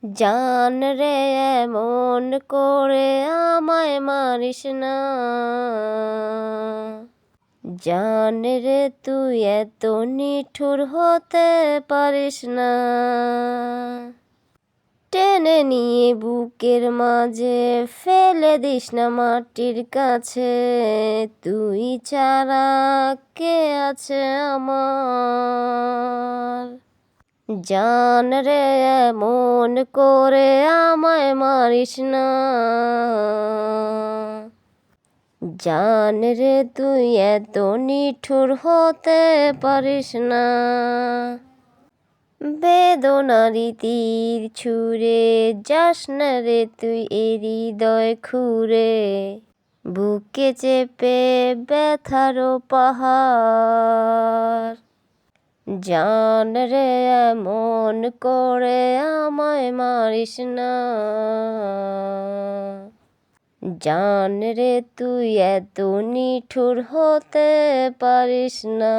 জান রে এমন করে আমায় মারিস না, জান রে তুই এত নিঠুর হতে পারিস না। টেনে নিয়ে বুকের মাঝে ফেলে দিস না মাটির কাছে, তুই ছাড়া কে আছে আমার। জান রে এমন করে আমায় মারিস না, জান রে তুই এত নিঠুর হতে পারিস না। বেদনারি তীর ছুঁড়ে যাস না রে তুই এ হৃদয় খুঁড়ে, বুকে চেপে ব্যথারও পাহাড়। জান রে এমন করে আমায় মারিস না, জান রে তুই এত নিঠুর হতে পারিস না।